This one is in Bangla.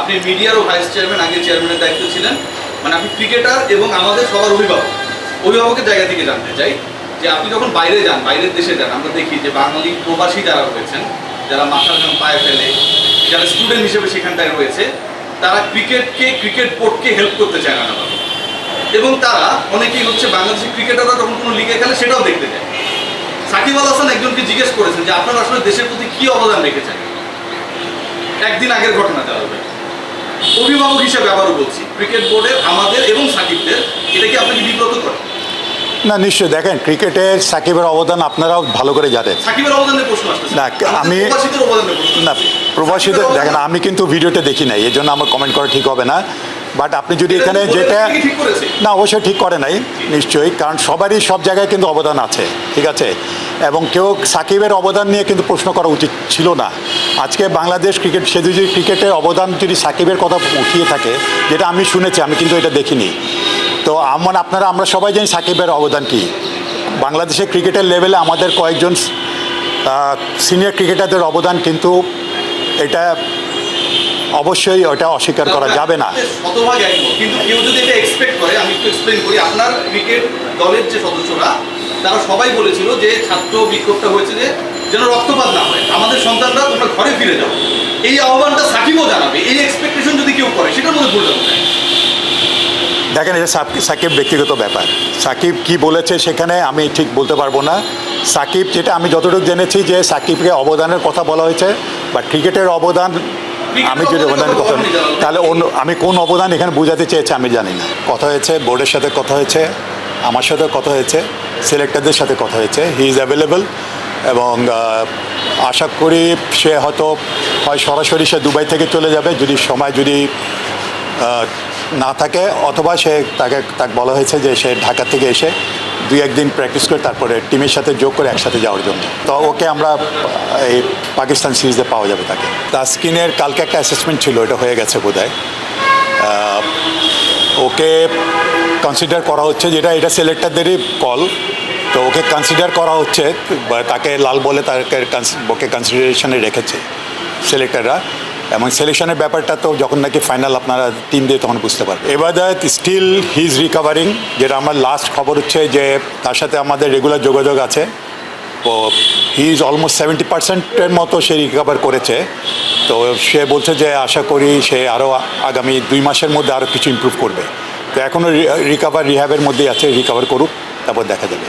আপনি মিডিয়ারও ভাইস চেয়ারম্যান, আগে চেয়ারম্যানের দায়িত্ব ছিলেন, মানে আপনি ক্রিকেটার এবং আমাদের সবার অভিভাবকের জায়গা থেকে জানতে চাই যে আপনি যখন বাইরে যান, বাইরের দেশে যান, আমরা দেখি যে বাঙালি প্রবাসী যারা রয়েছেন, যারা মাথার ঘাম পায়ে ফেলে, যারা স্টুডেন্ট হিসেবে সেখানটায় রয়েছে, তারা ক্রিকেট বোর্ডকে হেল্প করতে চায় না ভাবে, এবং তারা অনেকেই হচ্ছে বাংলাদেশের ক্রিকেটাররা যখন কোনো লিগে খেলে সেটাও দেখতে যায়। সাকিব আল হাসান একজনকে জিজ্ঞেস করেছেন যে আপনারা আসলে দেশের প্রতি কি অবদান রেখেছেন, একদিন আগের ঘটনা দেওয়া হবে। অভিভাবক হিসেবে আবারও বলছি, ক্রিকেট বোর্ডের আমাদের এবং সাকিবদের এটা কি আপনাকে বিব্রত করে? না, নিশ্চয়ই। দেখেন, ক্রিকেটের সাকিবের অবদান আপনারাও ভালো করে জানেন। সাকিবের অবদানের প্রশ্ন আসছে না, আমি না, প্রবাসীদের দেখেন, আমি কিন্তু ভিডিওটা দেখি নাই, এই জন্য আমার কমেন্ট করা ঠিক হবে না। বাট আপনি যদি এখানে যেটা না, অবশ্যই ঠিক করে নাই নিশ্চয়ই, কারণ সবারই সব জায়গায় কিন্তু অবদান আছে, ঠিক আছে, এবং কেউ সাকিবের অবদান নিয়ে কিন্তু প্রশ্ন করা উচিত ছিল না। আজকে বাংলাদেশ ক্রিকেট, সে যদি ক্রিকেটের অবদান যদি সাকিবের কথা উঠিয়ে থাকে, যেটা আমি শুনেছি, আমি কিন্তু এটা দেখিনি, তো আমরা সবাই জানি সাকিবের অবদান কী। বাংলাদেশের ক্রিকেটের লেভেলে আমাদের কয়েকজন সিনিয়র ক্রিকেটারদের অবদান কিন্তু এটা অবশ্যই ওটা অস্বীকার করা যাবে না। শতভাগ একমত, কিন্তু কেউ যদি এটা এক্সপেক্ট করে, আমি একটু এক্সপ্লেইন করি। আপনার ক্রিকেট দলের যে সদস্যরা, তারা সবাই বলেছিল যে ছাত্র বিক্ষোভটা হয়েছে যে যেন রক্তপাত না হয়, আমাদের সন্তানরা তোমরা ঘরে ফিরে যাও, এই আহ্বানটা সাকিবও জানাবে। এই এক্সপেকটেশন যদি কেউ করে, সেটার মধ্যে ভুলটা কোথায়? দেখেন, এটা সাকিব ব্যক্তিগত ব্যাপার। সাকিব কি বলেছে সেখানে আমি ঠিক বলতে পারবো না। সাকিব, যেটা আমি যতটুকু জেনেছি যে সাকিবকে অবদানের কথা বলা হয়েছে, বা ক্রিকেটের অবদান, আমি যদি অবদানের কথা, তাহলে আমি কোন অবদান এখানে বোঝাতে চেয়েছে আমি জানি না। কথা হয়েছে, বোর্ডের সাথে কথা হয়েছে, আমার সাথে কথা হয়েছে, সিলেক্টরদের সাথে কথা হয়েছে। হি ইজ অ্যাভেলেবল, এবং আশা করি সে হয়তো সরাসরি সে দুবাই থেকে চলে যাবে যদি সময় না থাকে, অথবা তাকে বলা হয়েছে যে সে ঢাকা থেকে এসে 2-1 দিন প্র্যাকটিস করে তারপরে টিমের সাথে যোগ করে একসাথে যাওয়ার জন্য। তো ওকে আমরা এই পাকিস্তান সিরিজে পাওয়া যাবে তাকে। তাসকিনের কালকে একটা অ্যাসেসমেন্ট ছিল, এটা হয়ে গেছে বোধহয়। ওকে কনসিডার করা হচ্ছে, এটা সিলেক্টরদেরই কল, তো ওকে কনসিডার করা হচ্ছে, তাকে লাল বলে ওকে কনসিডারেশনে রেখেছে সিলেক্টররা। এবং সিলেকশনের ব্যাপারটা তো যখন নাকি ফাইনাল আপনারা টিম দিয়ে তখন বুঝতে পারবেন। এবাদত স্টিল হি ইজ রিকভারিং, যেটা আমার লাস্ট খবর হচ্ছে যে তার সাথে আমাদের রেগুলার যোগাযোগ আছে। তো হি ইজ অলমোস্ট 70% মতো সে রিকভার করেছে। তো সে বলছে যে আশা করি সে আরও আগামী 2 মাসের মধ্যে আরও কিছু ইমপ্রুভ করবে। তো এখনও রিহ্যাবের মধ্যেই আছে, রিকভার করুক, তারপর দেখা যাবে।